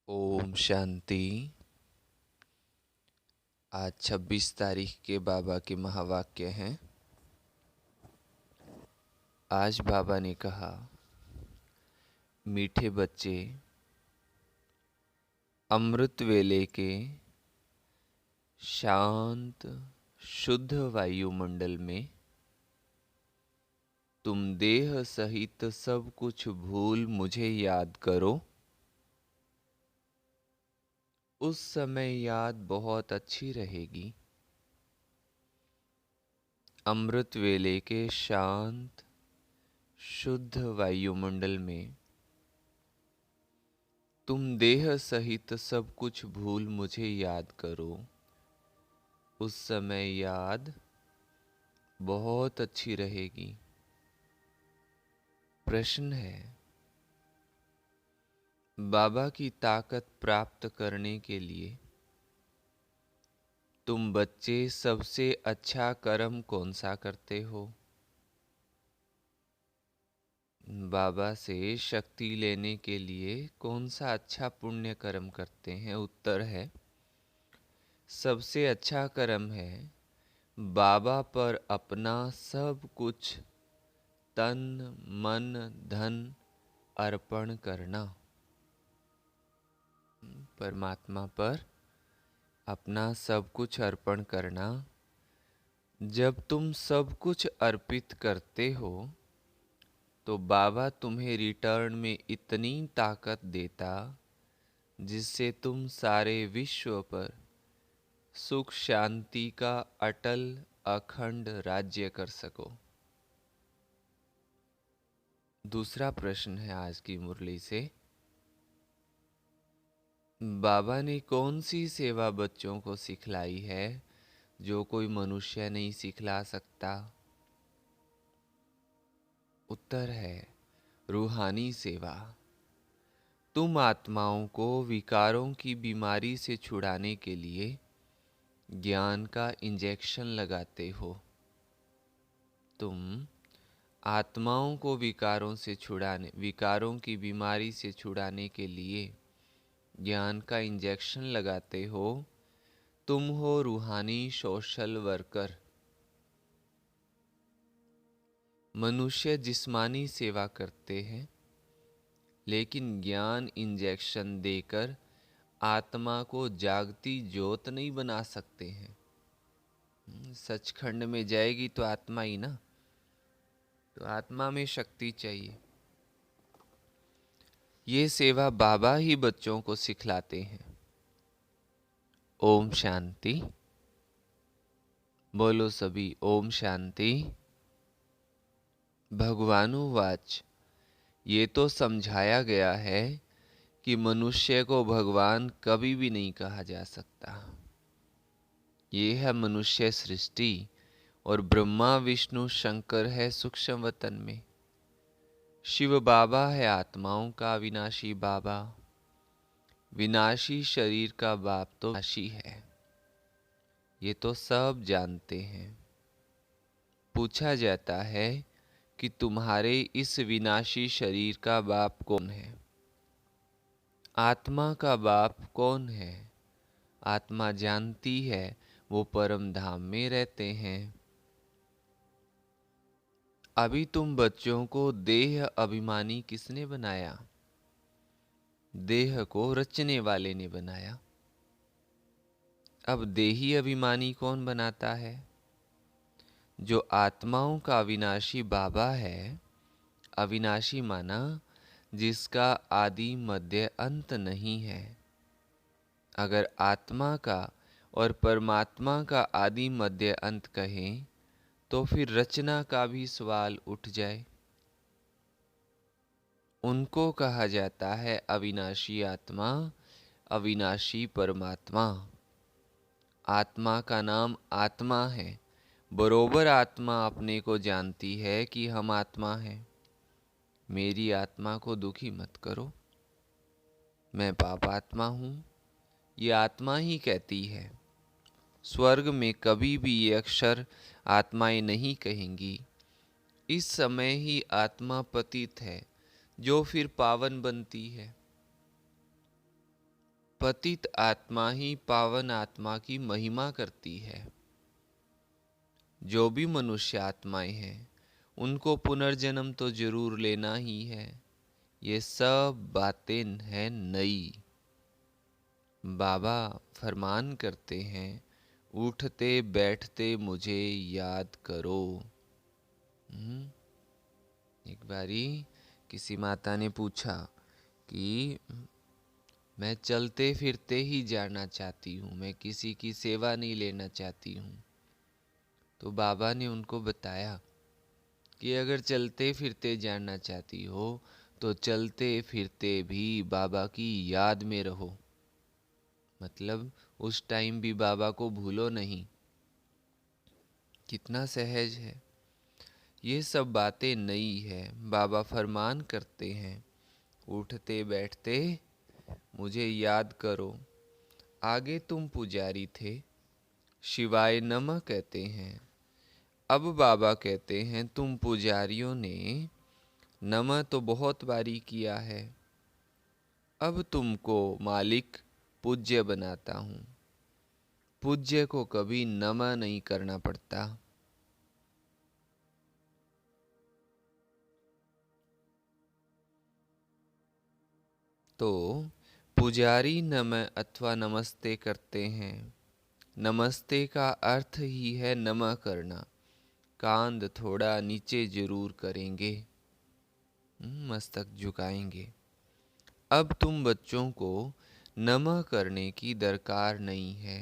ओम शांति। आज 26 तारीख के बाबा के महावाक्य हैं। आज बाबा ने कहा, मीठे बच्चे, अमृत वेले के शांत शुद्ध वायुमंडल में तुम देह सहित सब कुछ भूल मुझे याद करो। उस समय याद बहुत अच्छी रहेगी। अमृत वेले के शांत शुद्ध वायुमंडल में तुम देह सहित सब कुछ भूल मुझे याद करो। उस समय याद बहुत अच्छी रहेगी। प्रश्न है, बाबा की ताकत प्राप्त करने के लिए तुम बच्चे सबसे अच्छा कर्म कौन सा करते हो? बाबा से शक्ति लेने के लिए कौन सा अच्छा पुण्य कर्म करते हैं? उत्तर है, सबसे अच्छा कर्म है बाबा पर अपना सब कुछ तन मन धन अर्पण करना। परमात्मा पर अपना सब कुछ अर्पण करना। जब तुम सब कुछ अर्पित करते हो तो बाबा तुम्हें रिटर्न में इतनी ताकत देता जिससे तुम सारे विश्व पर सुख शांति का अटल अखंड राज्य कर सको। दूसरा प्रश्न है आज की मुरली से, बाबा ने कौन सी सेवा बच्चों को सिखलाई है जो कोई मनुष्य नहीं सिखला सकता? उत्तर है, रूहानी सेवा। तुम आत्माओं को विकारों की बीमारी से छुड़ाने के लिए ज्ञान का इंजेक्शन लगाते हो। तुम आत्माओं को विकारों की बीमारी से छुड़ाने के लिए ज्ञान का इंजेक्शन लगाते हो। तुम हो रूहानी सोशल वर्कर। मनुष्य जिस्मानी सेवा करते हैं, लेकिन ज्ञान इंजेक्शन देकर आत्मा को जागती ज्योत नहीं बना सकते हैं। सचखंड में जाएगी तो आत्मा ही ना, तो आत्मा में शक्ति चाहिए। ये सेवा बाबा ही बच्चों को सिखलाते हैं। ओम शांति। बोलो सभी ओम शांति। भगवानुवाच, ये तो समझाया गया है कि मनुष्य को भगवान कभी भी नहीं कहा जा सकता। ये है मनुष्य सृष्टि और ब्रह्मा विष्णु शंकर है सूक्ष्म वतन में। शिव बाबा है आत्माओं का विनाशी बाबा। विनाशी शरीर का बाप तो विनाशी है, ये तो सब जानते हैं। पूछा जाता है कि तुम्हारे इस विनाशी शरीर का बाप कौन है? आत्मा का बाप कौन है? आत्मा जानती है वो परम धाम में रहते हैं। अभी तुम बच्चों को देह अभिमानी किसने बनाया? देह को रचने वाले ने बनाया। अब देही अभिमानी कौन बनाता है? जो आत्माओं का अविनाशी बाबा है। अविनाशी माना जिसका आदि मध्य अंत नहीं है। अगर आत्मा का और परमात्मा का आदि मध्य अंत कहें तो फिर रचना का भी सवाल उठ जाए। उनको कहा जाता है अविनाशी आत्मा, अविनाशी परमात्मा। आत्मा का नाम आत्मा है। बरोबर आत्मा अपने को जानती है कि हम आत्मा हैं। मेरी आत्मा को दुखी मत करो, मैं पापात्मा हूँ, ये आत्मा ही कहती है। स्वर्ग में कभी भी ये अक्षर आत्माएं नहीं कहेंगी। इस समय ही आत्मा पतित है जो फिर पावन बनती है। पतित आत्मा ही पावन आत्मा की महिमा करती है। जो भी मनुष्य आत्माएं हैं उनको पुनर्जन्म तो जरूर लेना ही है। ये सब बातें हैं नई। बाबा फरमान करते हैं, उठते बैठते मुझे याद करो। एक बारी किसी माता ने पूछा कि मैं चलते फिरते ही जाना चाहती हूँ, मैं किसी की सेवा नहीं लेना चाहती हूँ। तो बाबा ने उनको बताया कि अगर चलते फिरते जाना चाहती हो तो चलते फिरते भी बाबा की याद में रहो। मतलब उस टाइम भी बाबा को भूलो नहीं। कितना सहज है। ये सब बातें नई है। बाबा फरमान करते हैं, उठते बैठते मुझे याद करो। आगे तुम पुजारी थे, शिवाय नमः कहते हैं। अब बाबा कहते हैं, तुम पुजारियों ने नमः तो बहुत बारी किया है, अब तुमको मालिक पूज्य बनाता हूँ। पूज्य को कभी नमः नहीं करना पड़ता। तो पुजारी नमः अथवा नमस्ते करते हैं। नमस्ते का अर्थ ही है नमः करना। कांध थोड़ा नीचे जरूर करेंगे, मस्तक झुकाएंगे। अब तुम बच्चों को नमः करने की दरकार नहीं है।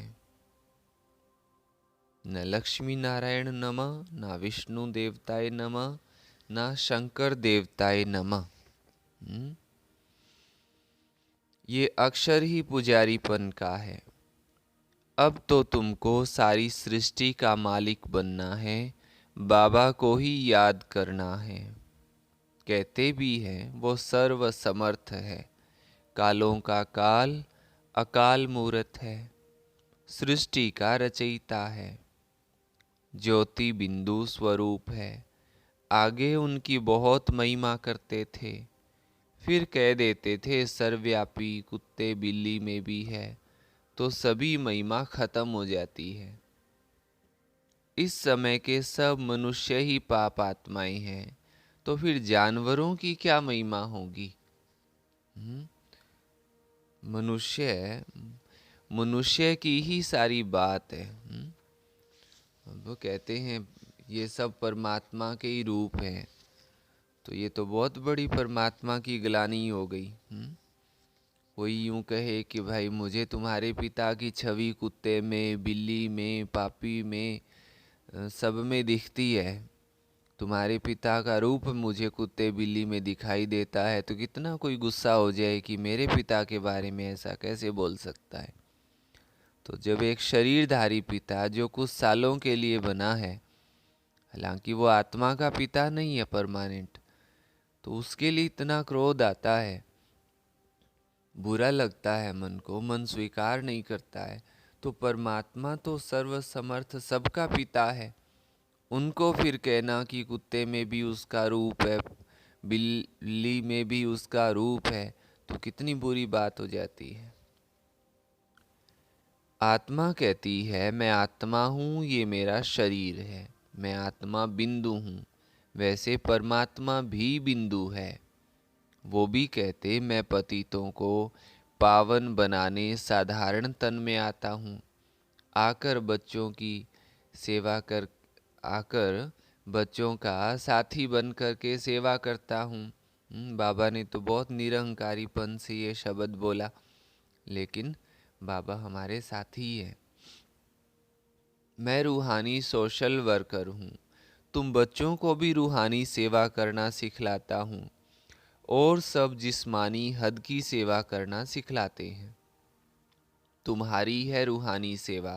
न लक्ष्मी नारायण नमः, ना विष्णु देवताय नमः, ना शंकर देवताय नमः। ये अक्षर ही पुजारीपन का है। अब तो तुमको सारी सृष्टि का मालिक बनना है, बाबा को ही याद करना है। कहते भी हैं वो सर्व समर्थ है, कालों का काल, अकाल मूरत है, सृष्टि का रचयिता है, ज्योति बिंदु स्वरूप है। आगे उनकी बहुत महिमा करते थे, फिर कह देते थे सर्वव्यापी कुत्ते बिल्ली में भी है, तो सभी महिमा खत्म हो जाती है। इस समय के सब मनुष्य ही पाप आत्माएं हैं, तो फिर जानवरों की क्या महिमा होगी। मनुष्य की ही सारी बात है। वो कहते हैं ये सब परमात्मा के ही रूप हैं, तो ये तो बहुत बड़ी परमात्मा की ग्लानि हो गई। कोई यूं कहे कि भाई मुझे तुम्हारे पिता की छवि कुत्ते में, बिल्ली में, पापी में, सब में दिखती है। तुम्हारे पिता का रूप मुझे कुत्ते बिल्ली में दिखाई देता है, तो कितना कोई गुस्सा हो जाए कि मेरे पिता के बारे में ऐसा कैसे बोल सकता है। तो जब एक शरीरधारी पिता जो कुछ सालों के लिए बना है, हालांकि वो आत्मा का पिता नहीं है परमानेंट, तो उसके लिए इतना क्रोध आता है, बुरा लगता है मन को, मन स्वीकार नहीं करता है। तो परमात्मा तो सर्वसमर्थ सबका पिता है, उनको फिर कहना कि कुत्ते में भी उसका रूप है, बिल्ली में भी उसका रूप है, तो कितनी बुरी बात हो जाती है। आत्मा कहती है मैं आत्मा हूँ, ये मेरा शरीर है, मैं आत्मा बिंदु हूँ। वैसे परमात्मा भी बिंदु है। वो भी कहते मैं पतितों को पावन बनाने साधारण तन में आता हूँ, आकर बच्चों का साथी बन कर के सेवा करता हूँ। बाबा ने तो बहुत निरहंकारीपन से ये शब्द बोला, लेकिन बाबा हमारे साथी हैं। मैं रूहानी सोशल वर्कर हूँ, तुम बच्चों को भी रूहानी सेवा करना सिखलाता हूँ, और सब जिस्मानी हद की सेवा करना सिखलाते हैं। तुम्हारी है रूहानी सेवा।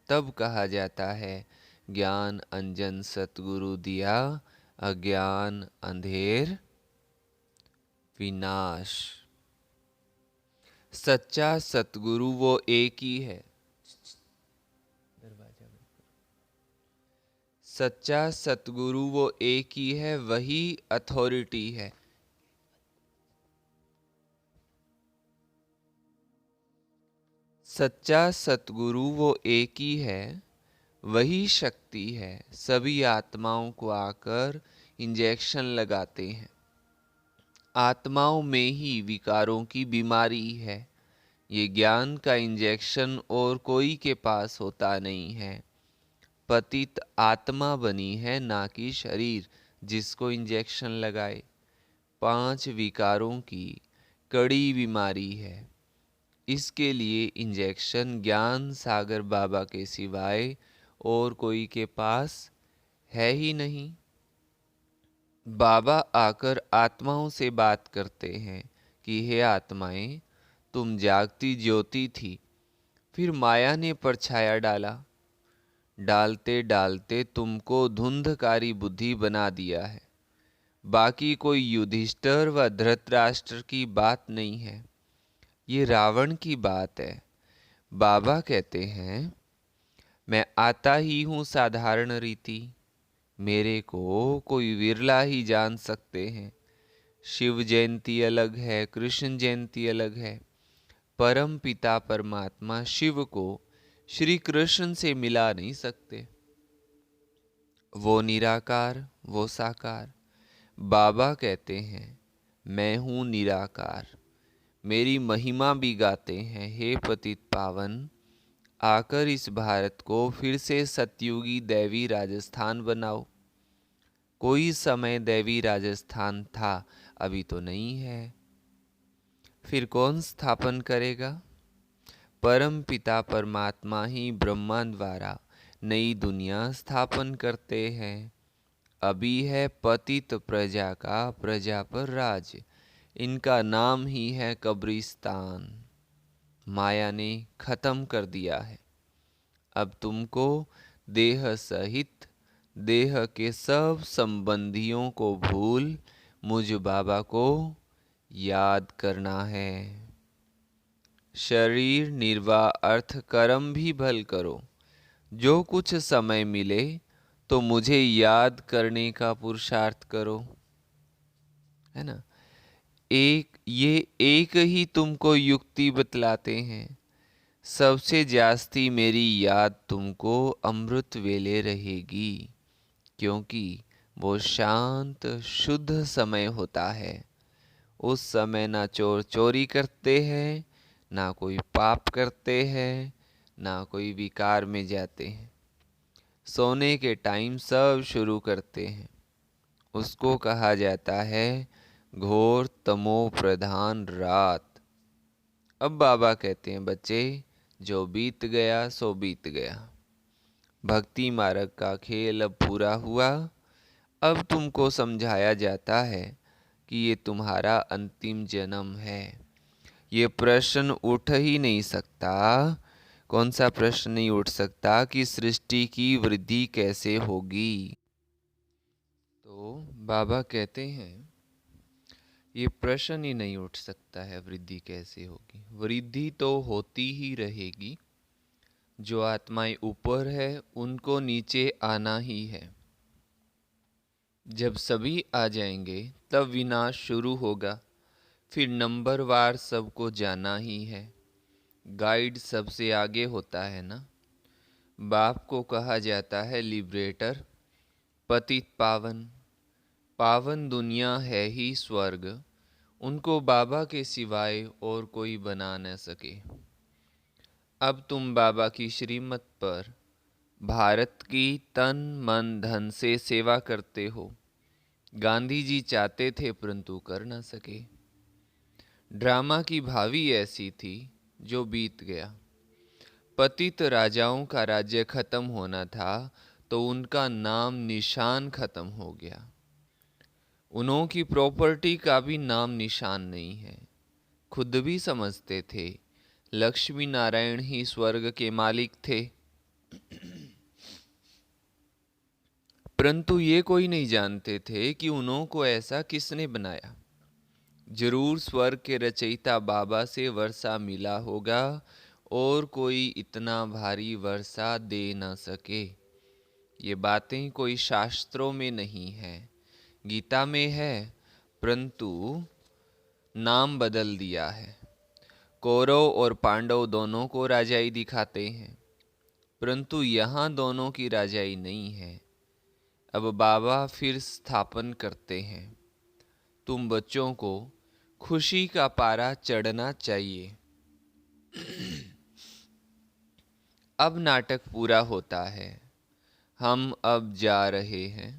तब कहा जाता है ज्ञान अंजन सतगुरु दिया, अज्ञान अंधेर विनाश। सच्चा सतगुरु वो एक ही है। सच्चा सतगुरु वो एक ही है, वही अथॉरिटी है। सच्चा सतगुरु वो एक ही है, वही शक्ति है। सभी आत्माओं को आकर इंजेक्शन लगाते हैं। आत्माओं में ही विकारों की बीमारी है। ये ज्ञान का इंजेक्शन और कोई के पास होता नहीं है। पतित आत्मा बनी है, ना कि शरीर जिसको इंजेक्शन लगाए। 5 विकारों की कड़ी बीमारी है। इसके लिए इंजेक्शन ज्ञान सागर बाबा के सिवाय और कोई के पास है ही नहीं। बाबा आकर आत्माओं से बात करते हैं कि हे आत्माएं, तुम जागती ज्योति थी, फिर माया ने परछाया डाला। डालते डालते तुमको धुंधकारी बुद्धि बना दिया है। बाकी कोई युधिष्ठिर व धृतराष्ट्र की बात नहीं है, ये रावण की बात है। बाबा कहते हैं, मैं आता ही हूँ साधारण रीति, मेरे को कोई विरला ही जान सकते हैं। शिव जयंती अलग है, कृष्ण जयंती अलग है। परम पिता परमात्मा शिव को श्री कृष्ण से मिला नहीं सकते। वो निराकार, वो साकार। बाबा कहते हैं, मैं हूँ निराकार। मेरी महिमा भी गाते हैं। हे पतित पावन, आकर इस भारत को फिर से सतयुगी दैवी राजस्थान बनाओ। कोई समय दैवी राजस्थान था, अभी तो नहीं है। फिर कौन स्थापन करेगा? परम पिता परमात्मा ही ब्रह्मा द्वारा नई दुनिया स्थापन करते हैं। अभी है पतित प्रजा का प्रजा पर राज, इनका नाम ही है कब्रिस्तान। माया ने खत्म कर दिया है। अब तुमको देह सहित देह के सब संबंधियों को भूल मुझ बाबा को याद करना है। शरीर निर्वाह अर्थ कर्म भी भल करो। जो कुछ समय मिले तो मुझे याद करने का पुरुषार्थ करो, है ना। ये एक ही तुमको युक्ति बतलाते हैं। सबसे जास्ती मेरी याद तुमको अमृत वेले रहेगी, क्योंकि वो शांत शुद्ध समय होता है। उस समय ना चोर चोरी करते हैं, ना कोई पाप करते हैं, ना कोई विकार में जाते हैं। सोने के टाइम सब शुरू करते हैं। उसको कहा जाता है घोर तमो प्रधान रात। अब बाबा कहते हैं, बच्चे, जो बीत गया सो बीत गया। भक्ति मार्ग का खेल अब पूरा हुआ। अब तुमको समझाया जाता है कि ये तुम्हारा अंतिम जन्म है। ये प्रश्न उठ ही नहीं सकता। कौन सा प्रश्न नहीं उठ सकता कि सृष्टि की वृद्धि कैसे होगी? तो बाबा कहते हैं, ये प्रश्न ही नहीं उठ सकता है वृद्धि कैसे होगी। वृद्धि तो होती ही रहेगी। जो आत्माएं ऊपर है उनको नीचे आना ही है। जब सभी आ जाएंगे तब विनाश शुरू होगा। फिर नंबरवार सबको जाना ही है। गाइड सबसे आगे होता है ना। बाप को कहा जाता है लिबरेटर, पतित पावन। पावन दुनिया है ही स्वर्ग, उनको बाबा के सिवाय और कोई बना न सके। अब तुम बाबा की श्रीमत पर भारत की तन मन धन से सेवा करते हो। गांधी जी चाहते थे परंतु कर न सके। ड्रामा की भावी ऐसी थी जो बीत गया। पतित राजाओं का राज्य खत्म होना था तो उनका नाम निशान खत्म हो गया। उन्हों की प्रॉपर्टी का भी नाम निशान नहीं है। खुद भी समझते थे लक्ष्मी नारायण ही स्वर्ग के मालिक थे, परंतु ये कोई नहीं जानते थे कि उन्हों को ऐसा किसने बनाया। जरूर स्वर्ग के रचयिता बाबा से वर्षा मिला होगा और कोई इतना भारी वर्षा दे न सके। ये बातें कोई शास्त्रों में नहीं है, गीता में है, परंतु नाम बदल दिया है। कौरव और पांडव दोनों को राजाई दिखाते हैं, परंतु यहाँ दोनों की राजाई नहीं है। अब बाबा फिर स्थापन करते हैं, तुम बच्चों को खुशी का पारा चढ़ना चाहिए। अब नाटक पूरा होता है। हम अब जा रहे हैं।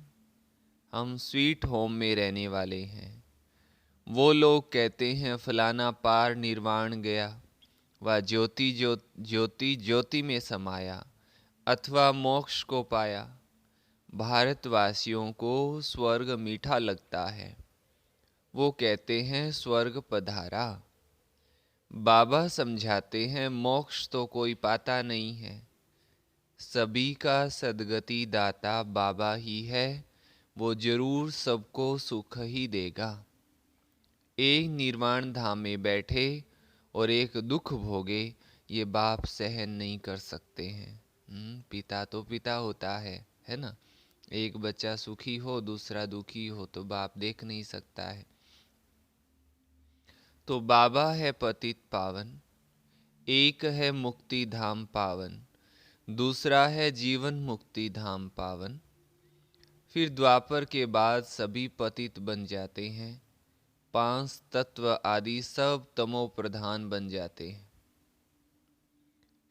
हम स्वीट होम में रहने वाले हैं। वो लोग कहते हैं फलाना पार निर्वाण गया, वह ज्योति ज्योति ज्योति में समाया, अथवा मोक्ष को पाया। भारतवासियों को स्वर्ग मीठा लगता है। वो कहते हैं स्वर्ग पधारा। बाबा समझाते हैं मोक्ष तो कोई पाता नहीं है। सभी का सद्गति दाता बाबा ही है। वो जरूर सबको सुख ही देगा। एक निर्वाण धाम में बैठे और एक दुख भोगे, ये बाप सहन नहीं कर सकते हैं। पिता तो पिता होता है ना। एक बच्चा सुखी हो दूसरा दुखी हो तो बाप देख नहीं सकता है। तो बाबा है पतित पावन, एक है मुक्ति धाम पावन, दूसरा है जीवन मुक्ति धाम पावन। फिर द्वापर के बाद सभी पतित बन जाते हैं। 5 तत्व आदि सब तमो प्रधान बन जाते हैं।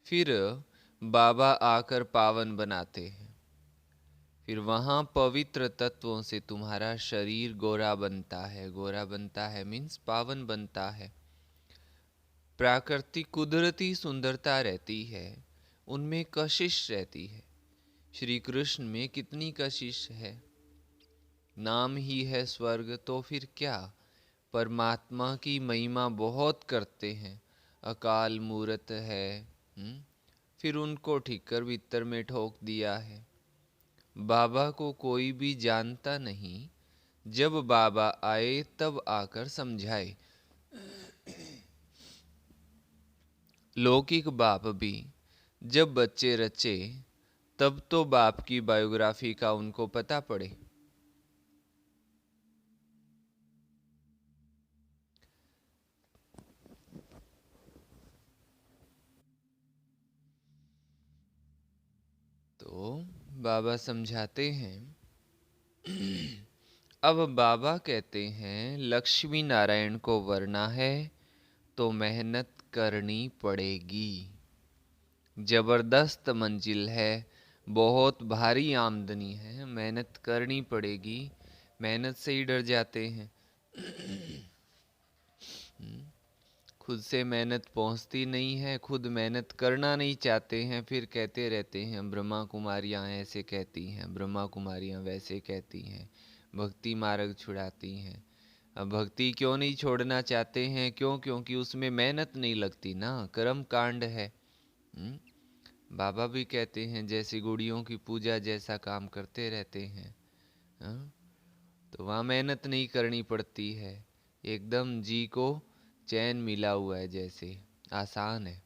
फिर बाबा आकर पावन बनाते हैं। फिर वहाँ पवित्र तत्वों से तुम्हारा शरीर गोरा बनता है। गोरा बनता है मीन्स पावन बनता है। प्राकृतिक कुदरती सुंदरता रहती है, उनमें कशिश रहती है। श्री कृष्ण में कितनी कशिश है। नाम ही है स्वर्ग तो फिर क्या। परमात्मा की महिमा बहुत करते हैं। अकाल मूरत है। फिर उनको ठीक कर भीतर में ठोक दिया है। बाबा को कोई भी जानता नहीं। जब बाबा आए तब आकर समझाए। लौकिक बाप भी जब बच्चे रचे तब तो बाप की बायोग्राफी का उनको पता पड़े। तो बाबा समझाते हैं। अब बाबा कहते हैं लक्ष्मी नारायण को वरना है तो मेहनत करनी पड़ेगी। जबरदस्त मंजिल है, बहुत भारी आमदनी है, मेहनत करनी पड़ेगी। मेहनत से ही डर जाते हैं। खुद से मेहनत पहुंचती नहीं है, खुद मेहनत करना नहीं चाहते हैं, फिर कहते रहते हैं ब्रह्मा कुमारियाँ ऐसे कहती हैं, ब्रह्मा कुमारियाँ वैसे कहती हैं, भक्ति मार्ग छुड़ाती हैं। अब भक्ति क्यों नहीं छोड़ना चाहते हैं? क्योंकि उसमें मेहनत नहीं लगती ना, कर्म कांड है। बाबा भी कहते हैं जैसे गुड़ियों की पूजा जैसा काम करते रहते हैं। तो वहाँ मेहनत नहीं करनी पड़ती है, एकदम जी को चैन मिला हुआ है, जैसे आसान है।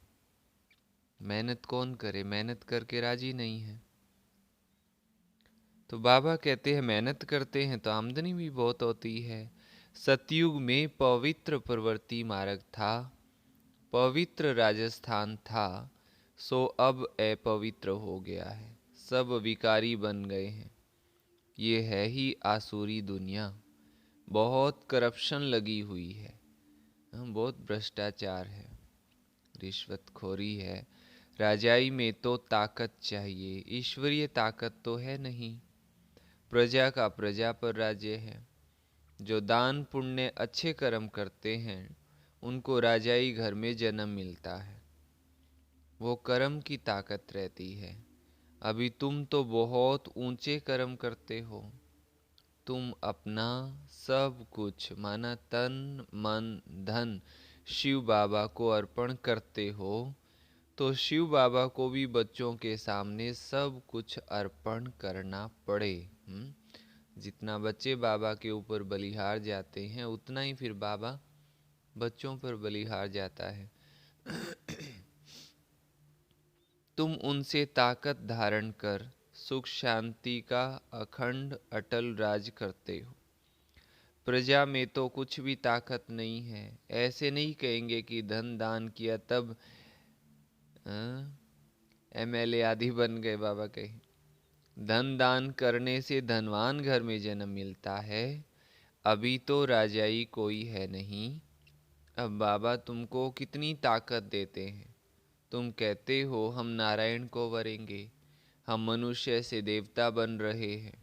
मेहनत कौन करे, मेहनत करके राजी नहीं है। तो बाबा कहते हैं मेहनत करते हैं तो आमदनी भी बहुत होती है। सतयुग में पवित्र प्रवृत्ति मार्ग था, पवित्र राजस्थान था, सो अब अपवित्र हो गया है। सब विकारी बन गए हैं। ये है ही आसुरी दुनिया। बहुत करप्शन लगी हुई है, बहुत भ्रष्टाचार है, रिश्वतखोरी है। राजाई में तो ताकत चाहिए, ईश्वरीय ताकत तो है नहीं। प्रजा का प्रजा पर राज्य है। जो दान पुण्य अच्छे कर्म करते हैं उनको राजाई घर में जन्म मिलता है। वो कर्म की ताकत रहती है। अभी तुम तो बहुत ऊंचे कर्म करते हो। तुम अपना सब कुछ माना तन मन धन शिव बाबा को अर्पण करते हो, तो शिव बाबा को भी बच्चों के सामने सब कुछ अर्पण करना पड़े। जितना बच्चे बाबा के ऊपर बलिहार जाते हैं उतना ही फिर बाबा बच्चों पर बलिहार जाता है। तुम उनसे ताकत धारण कर सुख शांति का अखंड अटल राज करते हो। प्रजा में तो कुछ भी ताकत नहीं है। ऐसे नहीं कहेंगे कि धन दान किया तब एमएलए आदि बन गए। बाबा कहे धन दान करने से धनवान घर में जन्म मिलता है, अभी तो राजाई कोई है नहीं। अब बाबा तुमको कितनी ताकत देते हैं, तुम कहते हो हम नारायण को वरेंगे, हम मनुष्य से देवता बन रहे हैं।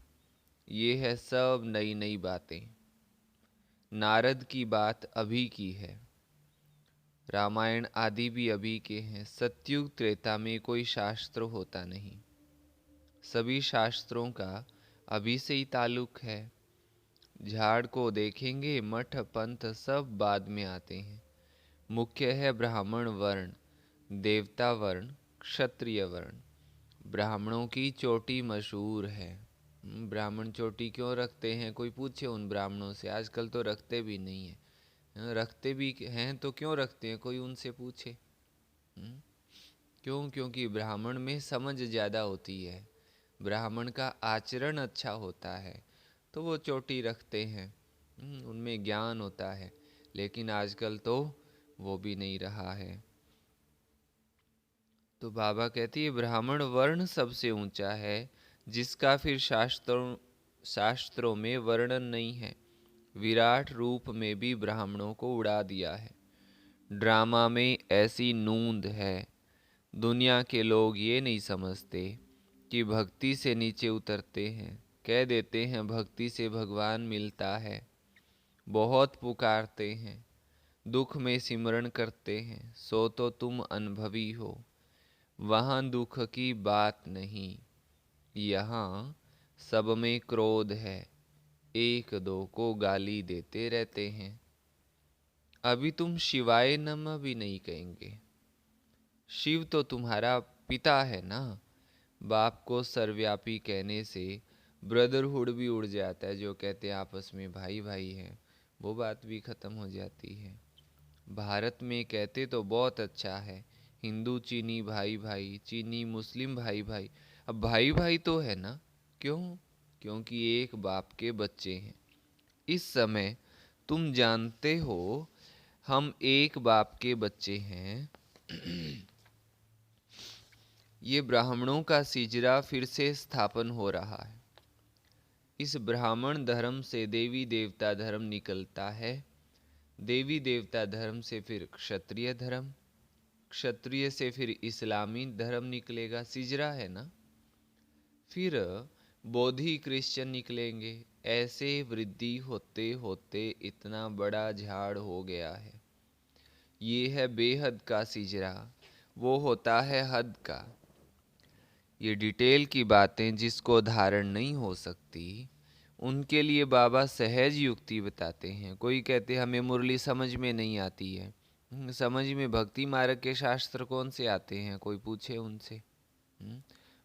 ये है सब नई नई बातें। नारद की बात अभी की है, रामायण आदि भी अभी के हैं। सतयुग त्रेता में कोई शास्त्र होता नहीं, सभी शास्त्रों का अभी से ही ताल्लुक है। झाड़ को देखेंगे, मठ पंथ सब बाद में आते हैं। मुख्य है ब्राह्मण वर्ण, देवता वर्ण, क्षत्रिय वर्ण। ब्राह्मणों की चोटी मशहूर है। ब्राह्मण चोटी क्यों रखते हैं, कोई पूछे उन ब्राह्मणों से। आजकल तो रखते भी नहीं है, रखते भी हैं तो क्यों रखते हैं, कोई उनसे पूछे। क्यों? क्योंकि ब्राह्मण में समझ ज़्यादा होती है, ब्राह्मण का आचरण अच्छा होता है तो वो चोटी रखते हैं, उनमें ज्ञान होता है। लेकिन आजकल तो वो भी नहीं रहा है। तो बाबा कहती है ब्राह्मण वर्ण सबसे ऊंचा है, जिसका फिर शास्त्रों में वर्णन नहीं है। विराट रूप में भी ब्राह्मणों को उड़ा दिया है। ड्रामा में ऐसी नूंद है, दुनिया के लोग ये नहीं समझते कि भक्ति से नीचे उतरते हैं। कह देते हैं भक्ति से भगवान मिलता है, बहुत पुकारते हैं, दुख में सिमरण करते हैं, सो तो तुम अनुभवी हो। वहाँ दुख की बात नहीं, यहाँ सब में क्रोध है, एक दो को गाली देते रहते हैं। अभी तुम शिवाय नमः भी नहीं कहेंगे। शिव तो तुम्हारा पिता है ना। बाप को सर्वव्यापी कहने से ब्रदरहुड भी उड़ जाता है, जो कहते हैं आपस में भाई भाई हैं, वो बात भी खत्म हो जाती है। भारत में कहते तो बहुत अच्छा है, हिंदू चीनी भाई भाई, चीनी मुस्लिम भाई भाई। अब भाई भाई तो है ना, क्यों? क्योंकि एक बाप के बच्चे हैं। इस समय तुम जानते हो हम एक बाप के बच्चे हैं। ये ब्राह्मणों का सिजरा फिर से स्थापन हो रहा है। इस ब्राह्मण धर्म से देवी देवता धर्म निकलता है, देवी देवता धर्म से फिर क्षत्रिय धर्म, क्षत्रिय से फिर इस्लामी धर्म निकलेगा, सिजरा है ना। फिर बौद्धि क्रिश्चियन निकलेंगे। ऐसे वृद्धि होते होते इतना बड़ा झाड़ हो गया है। ये है बेहद का सिजरा, वो होता है हद का। ये डिटेल की बातें जिसको धारण नहीं हो सकती, उनके लिए बाबा सहज युक्ति बताते हैं। कोई कहते हमें मुरली समझ में नहीं आती है। समझ में भक्ति मार्ग के शास्त्र कौन से आते हैं, कोई पूछे उनसे।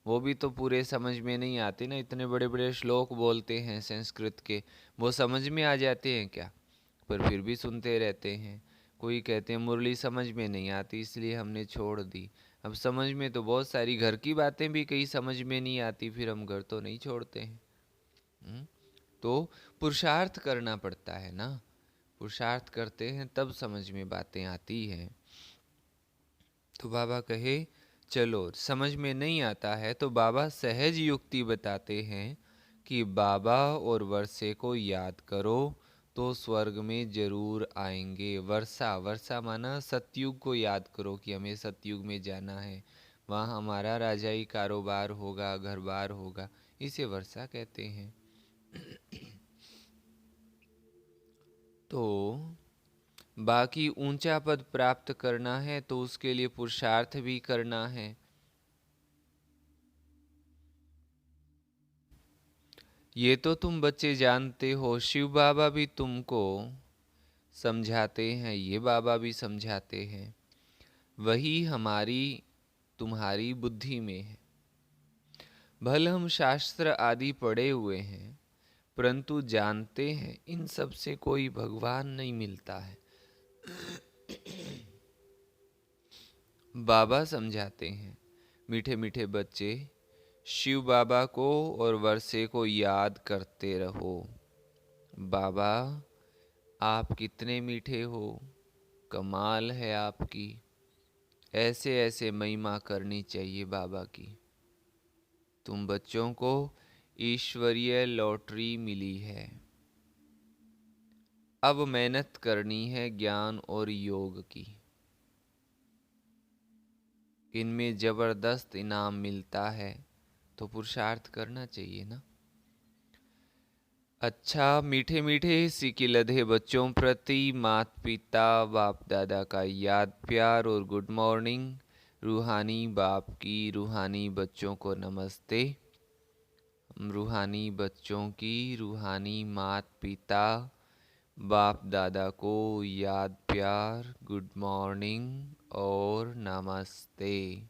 वो भी तो पूरे समझ में नहीं आते ना। इतने बड़े बड़े श्लोक बोलते हैं संस्कृत के, वो समझ में आ जाते हैं क्या? पर फिर भी सुनते रहते हैं। कोई कहते हैं मुरली समझ में नहीं आती इसलिए हमने छोड़ दी। अब समझ में तो बहुत सारी घर की बातें भी कहीं समझ में नहीं आती, फिर हम घर तो नहीं छोड़ते हैं। तो पुरुषार्थ करना पड़ता है ना, पुरुषार्थ करते हैं तब समझ में बातें आती हैं। तो बाबा कहे चलो समझ में नहीं आता है तो बाबा सहज युक्ति बताते हैं कि बाबा और वर्षे को याद करो तो स्वर्ग में जरूर आएंगे। वर्षा, वर्षा माना सतयुग को याद करो कि हमें सतयुग में जाना है, वहाँ हमारा राजाई कारोबार होगा, घर बार होगा, इसे वर्षा कहते हैं। तो बाकी ऊंचा पद प्राप्त करना है तो उसके लिए पुरुषार्थ भी करना है। ये तो तुम बच्चे जानते हो, शिव बाबा भी तुमको समझाते हैं, ये बाबा भी समझाते हैं। वही हमारी तुम्हारी बुद्धि में है। भले हम शास्त्र आदि पढ़े हुए हैं, परंतु जानते हैं इन सब से कोई भगवान नहीं मिलता है। बाबा समझाते हैं, मीठे मीठे बच्चे शिव बाबा को और वर्षे को याद करते रहो। बाबा आप कितने मीठे हो, कमाल है आपकी। ऐसे ऐसे महिमा करनी चाहिए बाबा की। तुम बच्चों को ईश्वरीय लॉटरी मिली है। अब मेहनत करनी है ज्ञान और योग की। इनमें जबरदस्त इनाम मिलता है तो पुरुषार्थ करना चाहिए ना। अच्छा, मीठे मीठे सिके लधे बच्चों प्रति माता पिता बाप दादा का याद प्यार और गुड मॉर्निंग। रूहानी बाप की रूहानी बच्चों को नमस्ते। रूहानी बच्चों की रूहानी माता पिता बाप दादा को याद प्यार गुड मॉर्निंग और नमस्ते।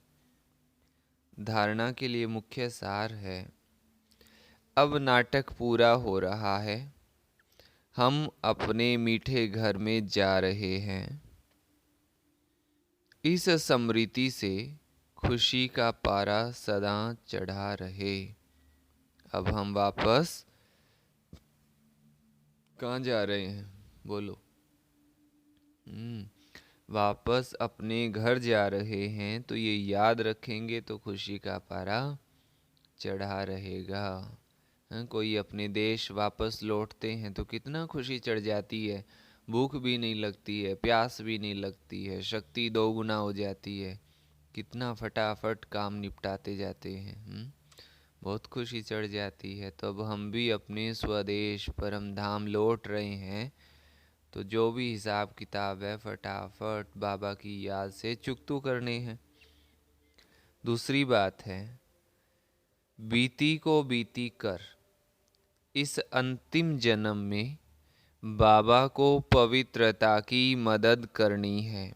धारणा के लिए मुख्य सार है, अब नाटक पूरा हो रहा है, हम अपने मीठे घर में जा रहे हैं। इस स्मृति से खुशी का पारा सदा चढ़ा रहे। अब हम वापस कहाँ जा रहे हैं, बोलो। वापस अपने घर जा रहे हैं, तो ये याद रखेंगे तो खुशी का पारा चढ़ा रहेगा। कोई अपने देश वापस लौटते हैं तो कितना खुशी चढ़ जाती है। भूख भी नहीं लगती है, प्यास भी नहीं लगती है, शक्ति दोगुना हो जाती है। कितना फटाफट काम निपटाते जाते हैं। बहुत खुशी चढ़ जाती है। तो अब हम भी अपने स्वदेश परम धाम लौट रहे हैं, तो जो भी हिसाब किताब है फटाफट बाबा की याद से चुकतू करने हैं। दूसरी बात है, बीती को बीती कर इस अंतिम जन्म में बाबा को पवित्रता की मदद करनी है।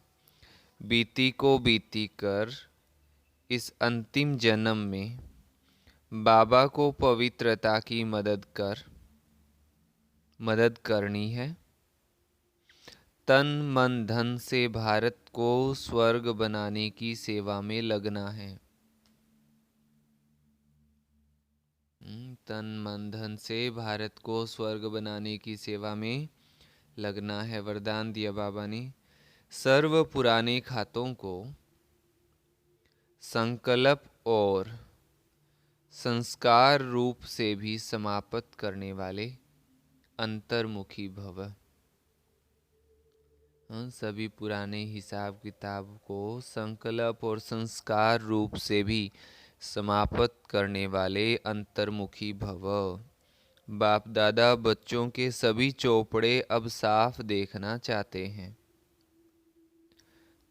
बीती को बीती कर इस अंतिम जन्म में बाबा को पवित्रता की मदद करनी है। तन मन धन से भारत को स्वर्ग बनाने की सेवा में लगना है। तन मन धन से भारत को स्वर्ग बनाने की सेवा में लगना है। वरदान दिया बाबा ने, सर्व पुराने खातों को संकल्प और संस्कार रूप से भी समाप्त करने वाले अंतर्मुखी भव। सभी पुराने हिसाब किताब को संकल्प और संस्कार रूप से भी समाप्त करने वाले अंतर्मुखी भव। बाप दादा बच्चों के सभी चौपड़े अब साफ देखना चाहते हैं।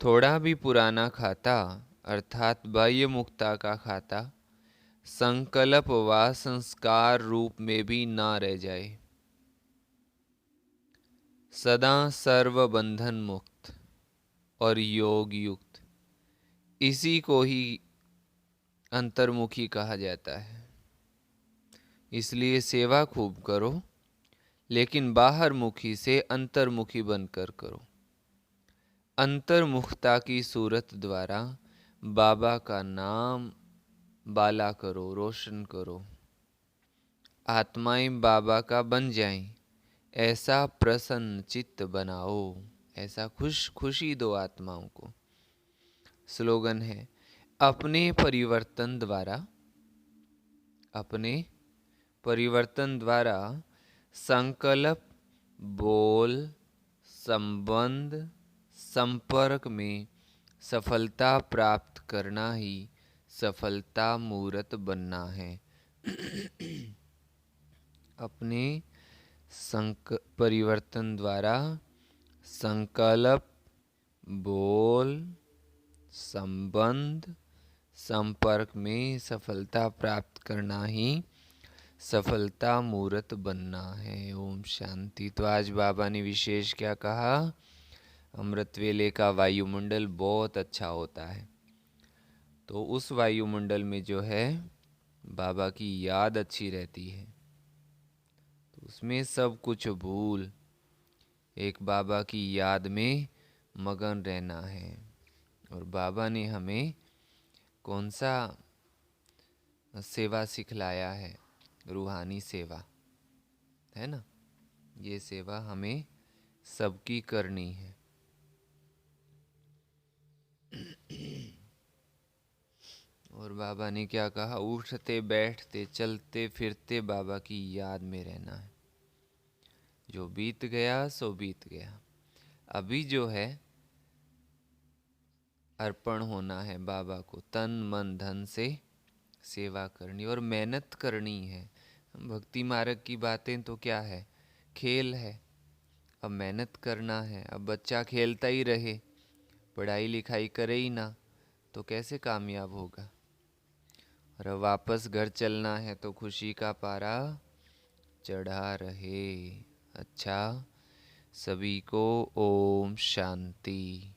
थोड़ा भी पुराना खाता अर्थात बाह्य मुक्ता का खाता संकल्प व संस्कार रूप में भी ना रह जाए। सदा सर्व बंधन मुक्त और योग युक्त, इसी को ही अंतर्मुखी कहा जाता है। इसलिए सेवा खूब करो, लेकिन बाहर मुखी से अंतर्मुखी बनकर करो। अंतर्मुखता की सूरत द्वारा बाबा का नाम बाला करो, रोशन करो। आत्माएं बाबा का बन जाएं, ऐसा प्रसन्न चित्त बनाओ। ऐसा खुशी दो आत्माओं को। स्लोगन है, अपने परिवर्तन द्वारा संकल्प, बोल, संबंध, संपर्क में सफलता प्राप्त करना ही सफलता मूर्त बनना है। अपने परिवर्तन द्वारा संकल्प, बोल, संबंध, संपर्क में सफलता प्राप्त करना ही सफलता मूर्त बनना है। ओम शांति। तो आज बाबा ने विशेष क्या कहा, अमृत वेले का वायुमंडल बहुत अच्छा होता है। तो उस वायुमंडल में जो है बाबा की याद अच्छी रहती है, तो उसमें सब कुछ भूल एक बाबा की याद में मगन रहना है। और बाबा ने हमें कौन सा सेवा सिखलाया है, रूहानी सेवा, है ना। ये सेवा हमें सबकी करनी है। और बाबा ने क्या कहा, उठते बैठते चलते फिरते बाबा की याद में रहना है। जो बीत गया सो बीत गया। अभी जो है अर्पण होना है बाबा को, तन मन धन से सेवा करनी और मेहनत करनी है। भक्ति मार्ग की बातें तो क्या है, खेल है। अब मेहनत करना है। अब बच्चा खेलता ही रहे, पढ़ाई लिखाई करे ही ना, तो कैसे कामयाब होगा। और अब वापस घर चलना है तो खुशी का पारा चढ़ा रहे। अच्छा, सभी को ओम शांति।